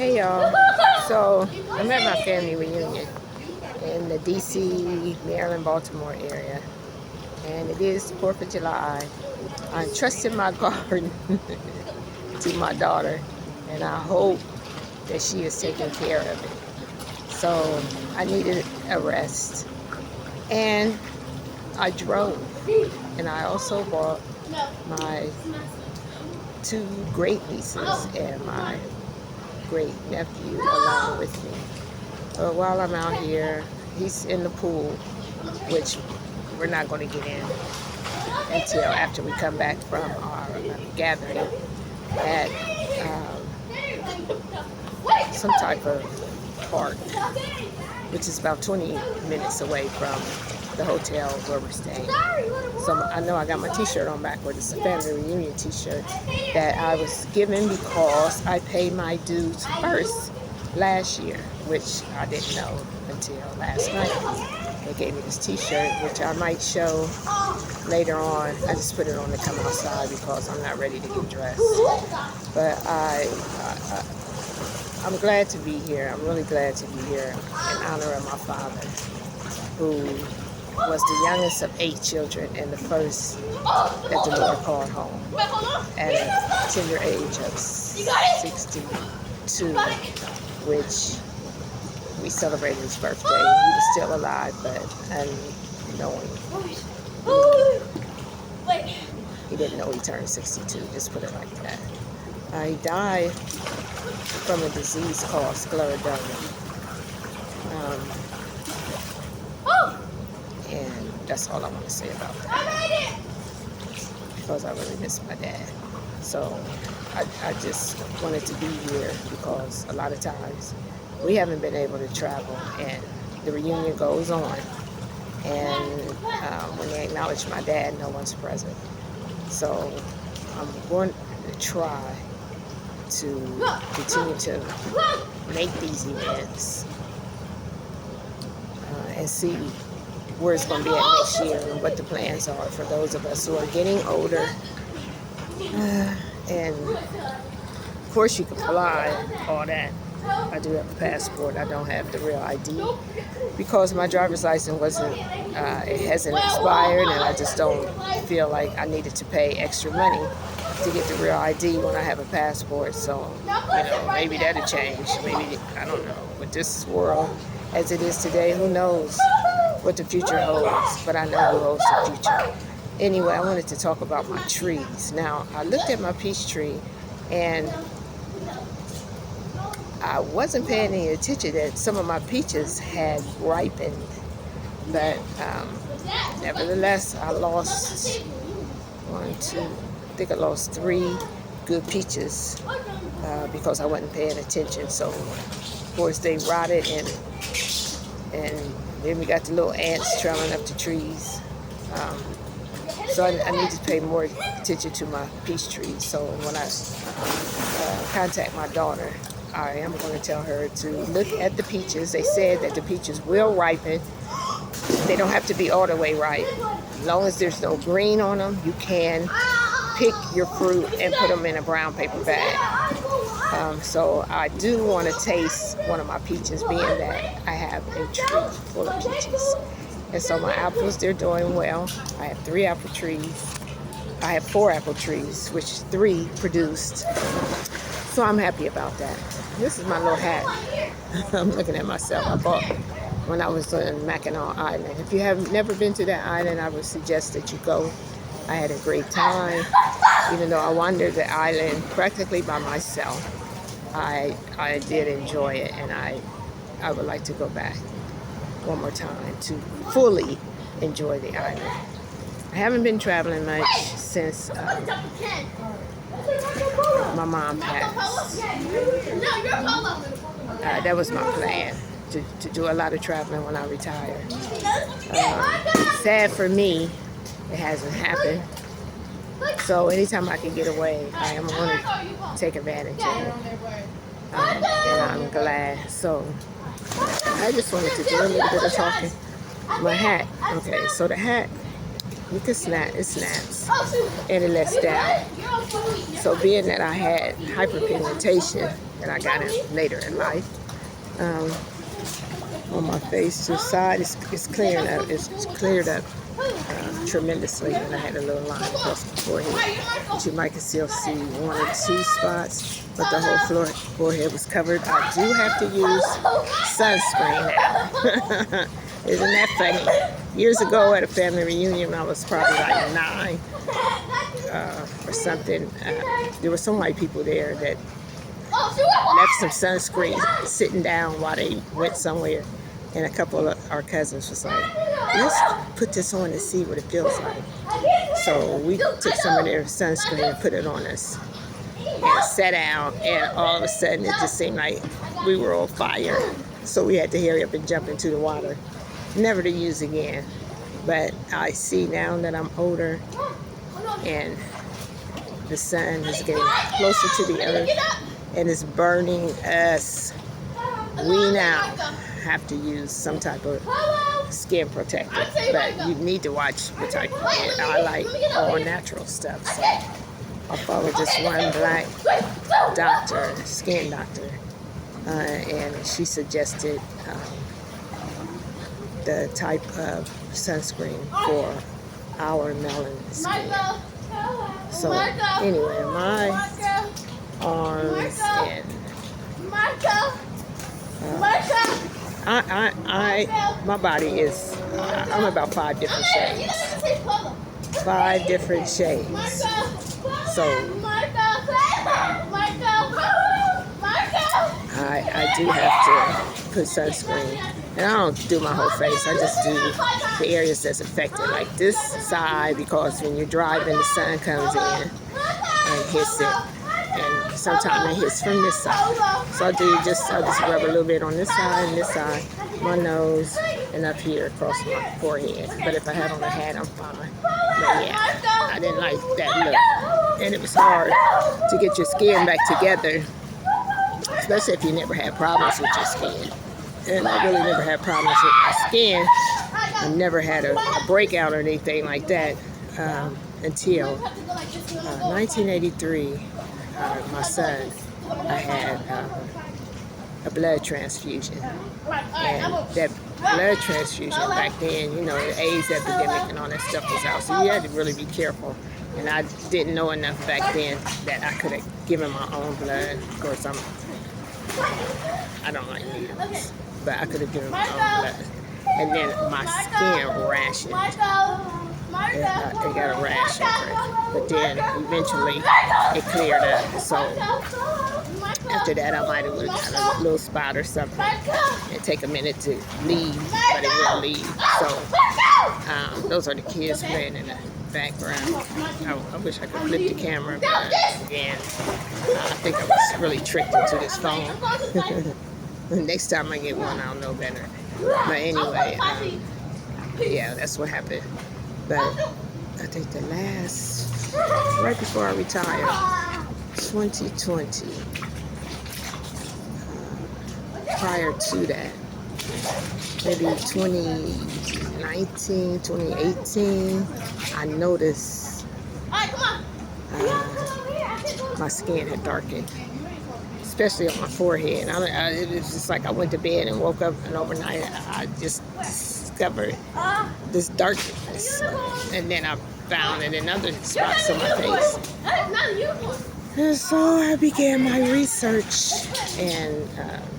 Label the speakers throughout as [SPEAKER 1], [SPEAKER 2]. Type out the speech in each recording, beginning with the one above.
[SPEAKER 1] Hey y'all, so I'm at my family reunion in the DC, Maryland, Baltimore area, and it is 4th of July. I entrusted my garden to my daughter, and I hope that she is taking care of it. So I needed a rest, and I drove, and I also brought my two great nieces and my great nephew along with me. But while I'm out here, he's in the pool, which we're not going to get in until after we come back from our gathering at some type of park, which is about 20 minutes away from the hotel where we're staying. So I know I got my t-shirt on backwards. It's a family reunion t-shirt that I was given because I paid my dues first last year, which I didn't know until last night. They gave me this t-shirt, which I might show later on. I just put it on to come outside because I'm not ready to get dressed. But I'm glad to be here. I'm really glad to be here in honor of my father, who was the youngest of 8 children and the first that the Lord called home at a tender age of 62, which we celebrated his birthday. He was still alive, but unknowing. He didn't know he turned 62, just put it like that. He died from a disease called scleroderma. And that's all I want to say about that, because I really miss my dad. So I just wanted to be here because a lot of times we haven't been able to travel, and the reunion goes on, and when they acknowledge my dad, no one's present. So I'm going to try to continue to make these events and see where it's going to be at next year and what the plans are for those of us who are getting older. And of course you can fly, all that. I do have a passport. I don't have the real ID because my driver's license it hasn't expired, and I just don't feel like I needed to pay extra money to get the real ID when I have a passport. So, maybe that'll change. Maybe, I don't know. With this world as it is today, who knows what the future holds, but I know who holds the future. Anyway, I wanted to talk about my trees. Now, I looked at my peach tree, and I wasn't paying any attention that some of my peaches had ripened, but nevertheless, I lost I think I lost 3 good peaches because I wasn't paying attention. So, of course, they rotted, and then we got the little ants trailing up the trees. So I need to pay more attention to my peach trees. So when I contact my daughter, I am going to tell her to look at the peaches. They said that the peaches will ripen. They don't have to be all the way ripe. As long as there's no green on them, you can pick your fruit and put them in a brown paper bag. So I do want to taste one of my peaches, being that I have a tree full of peaches. And so my apples, they're doing well. I have 3 apple trees. I have 4 apple trees, which 3 produced. So I'm happy about that. This is my little hat. I'm looking at myself. I bought when I was on Mackinac Island. If you have never been to that island, I would suggest that you go. I had a great time. Even though I wandered the island practically by myself, I did enjoy it, and I would like to go back one more time to fully enjoy the island. I haven't been traveling much since my mom passed. That was my plan, to do a lot of traveling when I retire. Sad for me, it hasn't happened. So anytime I can get away, I am going to take advantage of it. And I'm glad. So I just wanted to do a little bit of talking. My hat. Okay, so the hat, you can snap, it snaps, and it lets down. So being that I had hyperpigmentation and I got it later in life. On my face to the side, it's clearing up. It's cleared up tremendously, and I had a little line across the forehead. But you might can still see 1 or 2 spots, but the whole forehead was covered. I do have to use sunscreen now. Isn't that funny? Years ago at a family reunion, I was probably like 9 or something. There were some white people there that left some sunscreen sitting down while they went somewhere. And a couple of our cousins was like, let's put this on and see what it feels like. So we took some of their sunscreen and put it on us and sat down, and all of a sudden it just seemed like we were on fire. So we had to hurry up and jump into the water, never to use again. But I see now that I'm older and the sun is getting closer to the earth and it's burning us, we now have to use some type of skin protector, but you need to watch what type of it. I like all natural stuff, so I follow this one black doctor, skin doctor, and she suggested the type of sunscreen for our melanin skin. So anyway, my arms and my body is, I'm about 5 different shades. 5 different shades. So I do have to put sunscreen. And I don't do my whole face. I just do the areas that's affected, like this side, because when you're driving, the sun comes in and hits it. And sometimes it hits from this side. So I just rub a little bit on this side and this side, my nose, and up here across my forehead. But if I have on a hat, I'm fine. But yeah, I didn't like that look. And it was hard to get your skin back together, especially if you never had problems with your skin. And I really never had problems with my skin. I never had a breakout or anything like that until 1983. My son, I had a blood transfusion, and that blood transfusion back then, you know, the AIDS epidemic and all that stuff was out, so you had to really be careful. And I didn't know enough back then that I could have given my own blood. Of course, I don't like needles, but I could have given my own blood. And then my skin rashed. It got a rash over it, but then eventually it cleared up. So after that, I might have got a little spot or something and take a minute to leave, but it wouldn't leave. So those are the kids playing in the background. I wish I could flip the camera, but again, I think I was really tricked into this phone. Next time I get one, I'll know better. But anyway, yeah, that's what happened. But I think the last, right before I retired, 2020, prior to that, maybe 2019, 2018, I noticed my skin had darkened, especially on my forehead. It was just like I went to bed and woke up, and overnight I just discovered this darkness, and then I found it in other spots on my face. And so I began my research, and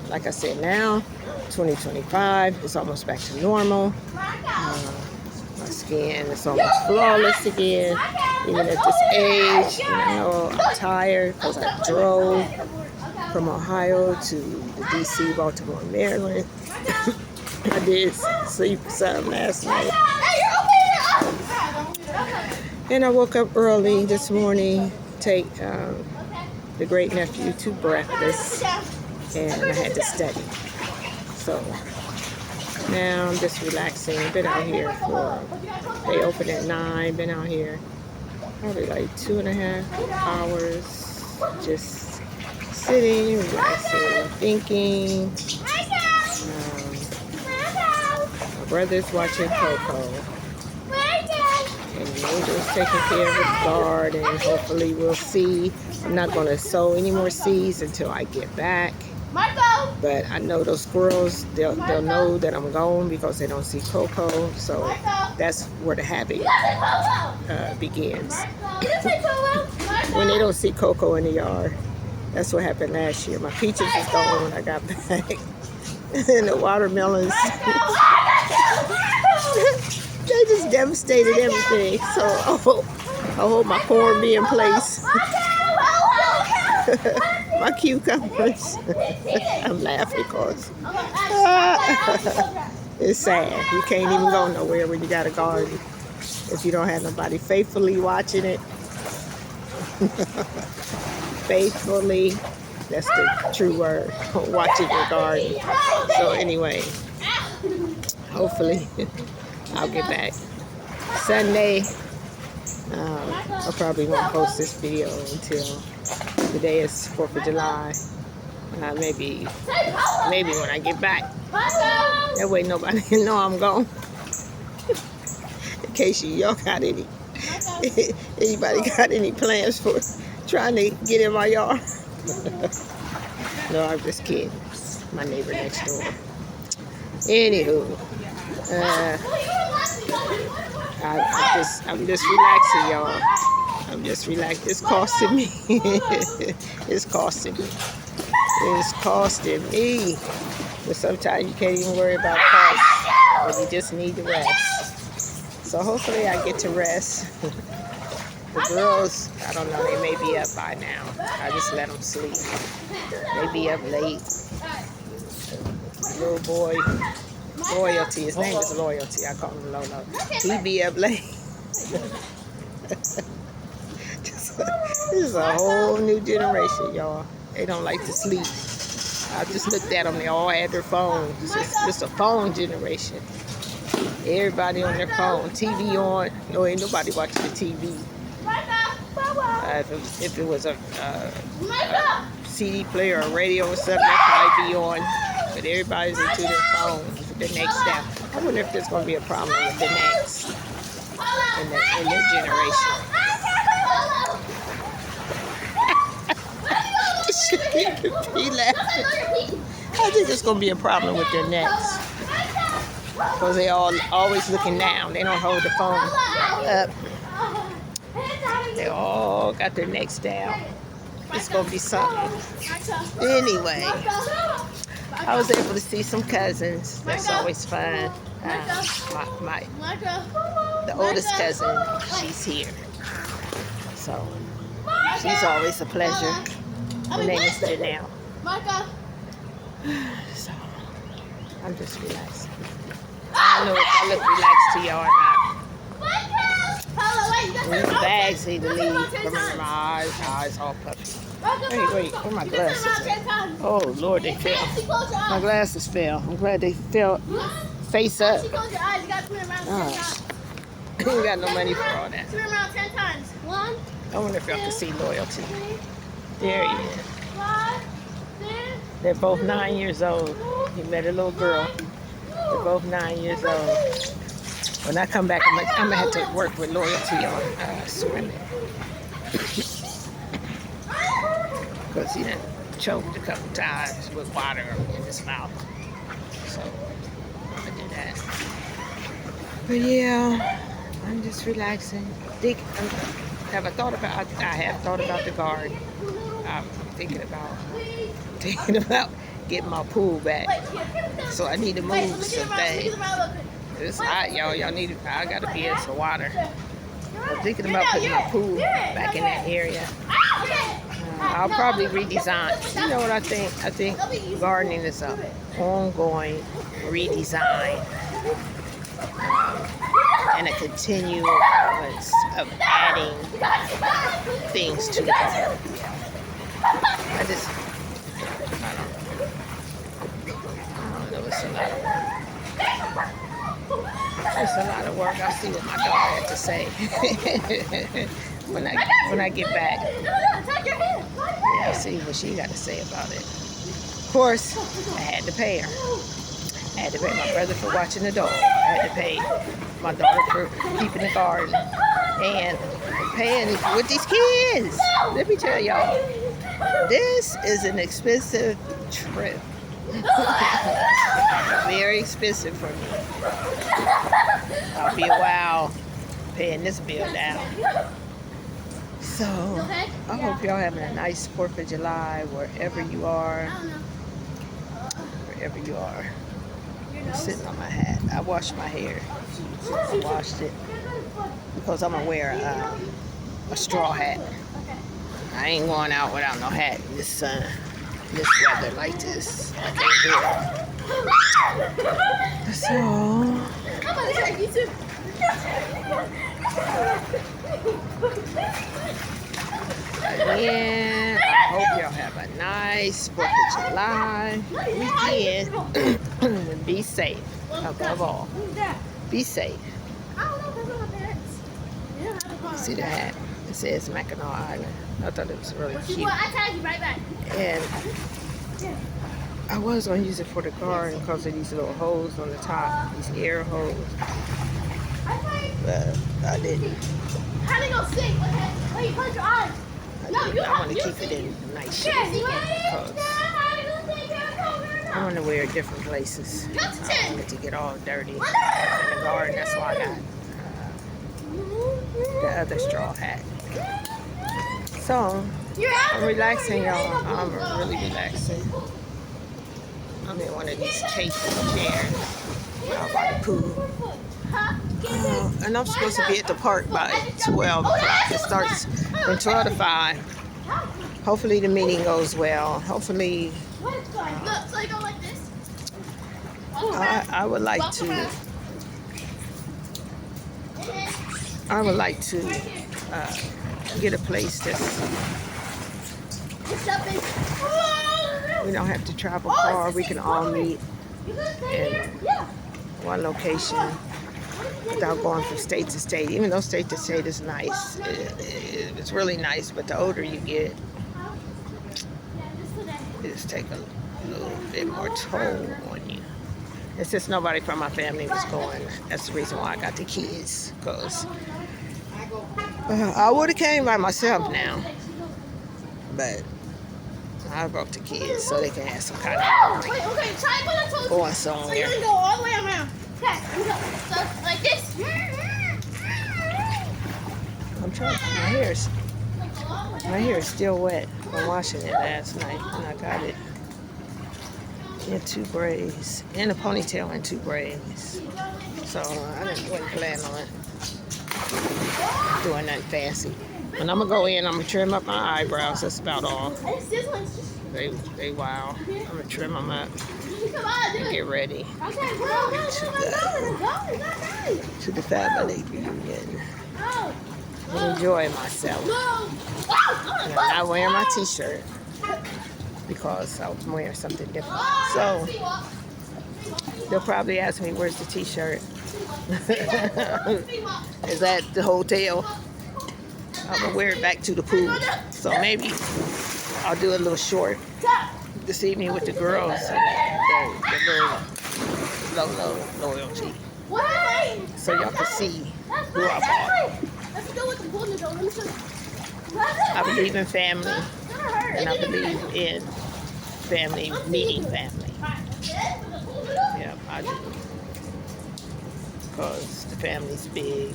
[SPEAKER 1] like I said, now 2025 is almost back to normal. My skin is almost flawless again, even at this age. You know, I'm tired because I drove from Ohio to the DC, Baltimore, Maryland. I did sleep some last night. And I woke up early this morning, take the great nephew to breakfast, and I had to study. So now I'm just relaxing. I've been out here they open at 9, been out here probably like 2.5 hours, just sitting, relaxing, thinking. My brother's watching Coco, And Angel's taking care of the garden. Hopefully we'll see. I'm not going to sow any more seeds until I get back. But I know those squirrels, they'll know that I'm gone because they don't see Coco. So that's where the habit begins. When they don't see Coco in the yard. That's what happened last year. My peaches was gone when I got back. And the watermelons, they just devastated everything. So I hope my corn be in place. My cucumbers. I'm laughing because it's sad. You can't even go nowhere when you got a garden if you don't have nobody faithfully watching it. Faithfully, that's the true word, watching your garden. So anyway, hopefully I'll get back Sunday. I probably won't post this video until today is 4th of July. Maybe when I get back. That way nobody can know I'm gone. In case y'all got anybody got any plans for trying to get in my yard. No, I'm just kidding. It's my neighbor next door. Anywho, I'm just relaxing, y'all. I'm just relaxed. It's costing me. It's costing me. It's costing me. But sometimes you can't even worry about costs. But you just need to rest. So hopefully I get to rest. The girls, I don't know, they may be up by now. I just let them sleep. They be up late. Little boy, Loyalty, his name is Loyalty. I call him Lolo. He be up late. This is a whole new generation, y'all. They don't like to sleep. I just looked at them. They all had their phones. It's a phone generation. Everybody on their phone. TV on. No, ain't nobody watching the TV. If it was a CD player or radio or something, that might be on. But everybody's into their phones with the necks down. I wonder if there's going to be a problem with the necks in their generation. He laughing. I think there's going to be a problem with their necks. Because they always looking down. They don't hold the phone up. They all got their necks down. It's going to be something. Anyway, I was able to see some cousins. That's always fun. The oldest cousin, she's here. So, she's always a pleasure. Her name is Janelle. So, I'm just relaxed. I don't know if I look relaxed to y'all or not. These bags need to leave from my eyes. My eyes all puffy. Wait, where my glasses at? Oh, Lord, they fell. My glasses fell. I'm glad they fell face up. Oh. I ain't got no money for all that. I wonder if y'all can see Loyalty. There he is. They're both 9 years old. He met a little girl. They're both 9 years old. When I come back, I'm gonna have to work with Loyalty on swimming. Because he done choked a couple times with water in his mouth. So, I'm gonna do that. But yeah, I'm just relaxing. I have thought about the garden. I'm thinking about getting my pool back. So I need to move some things. It's hot, y'all. I gotta be in some water. I'm thinking about putting my pool back in that area. I'll probably redesign. You know what I think? I think gardening is an ongoing redesign and a continuance of adding things to the garden. I don't know. It's a lot of work. It's a lot of work. I'll see what my daughter had to say when I get back. Yeah, I'll see what she got to say about it. Of course, I had to pay her. I had to pay my brother for watching the dog. I had to pay my daughter for keeping the garden. And paying with these kids. Let me tell y'all, this is an expensive trip. Very expensive for me. I'll be a while paying this bill down. So, I hope y'all having a nice 4th of July wherever you are. Wherever you are. I'm sitting on my hat. I washed my hair. I washed it because I'm gonna wear a straw hat. I ain't going out without no hat in this sun, this weather like this. I can't do it. So, again, I hope y'all have a nice 4th of July weekend. Be safe, above all. Be safe. See the hat? It says Mackinac Island. I thought it was really cute. And I was going to use it for the garden because of these little holes on the top, these air holes. But I didn't. I want to keep it in nice shape because I want to wear it different places. I don't want it to get all dirty in the garden. That's why I got the other straw hat. So, I'm relaxing, y'all. I'm really relaxing. I'm in one of these cases chairs out by the pool. And I'm supposed to be at the park by 12 o'clock. It starts from 12 to 5. Hopefully the meeting goes well. Hopefully I would like to get a place that's we don't have to travel far. We can all meet in one location without going from state to state. Even though state to state is nice, it's really nice, but the older you get, it's take a little bit more toll on you. And since nobody from my family was going, that's the reason why I got the kids, because I would have came by myself now, but I brought the kids so they can have some kind of going somewhere.
[SPEAKER 2] So you're gonna go all the way around. Okay, so like this.
[SPEAKER 1] I'm trying. My hair is still wet from washing it last night, and I got it in 2 braids, and a ponytail in 2 braids. So I wasn't planning on doing nothing fancy. When I'm gonna go in, I'm gonna trim up my eyebrows. That's about all. They wild. I'm gonna trim them up and get ready to the family reunion. Enjoy myself. And I'm not wearing my t-shirt because I was wearing something different. So they'll probably ask me, where's the t-shirt? Is that the hotel? I'm gonna wear it back to the pool. So maybe I'll do a little short this evening with the girls and the little loyalty. So y'all can see who I bought. I believe in family, and I believe in family meeting family. Yeah, I do. Because the family's big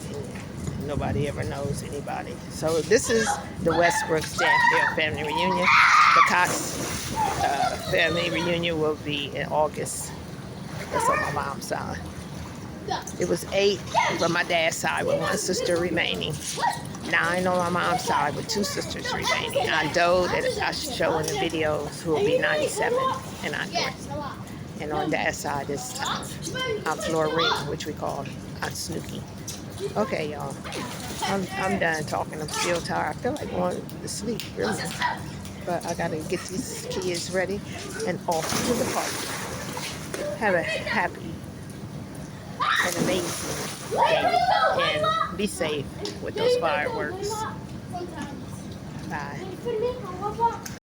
[SPEAKER 1] and nobody ever knows anybody. So this is the Westbrook Stanfield family reunion. The Cox family reunion will be in August. That's on my mom's side. It was 8 on my dad's side with 1 sister remaining. 9 on my mom's side with 2 sisters remaining. Aunt Doe, that I show in the videos, who will be 97, and Aunt Dorothy. And on dad's side is Aunt Florine, which we call Aunt Snooky. Okay, y'all. I'm done talking. I'm still tired. I feel like going to sleep, really. But I gotta get these kids ready and off to the park. Have a happy and amazing day. And be safe with those fireworks. Bye.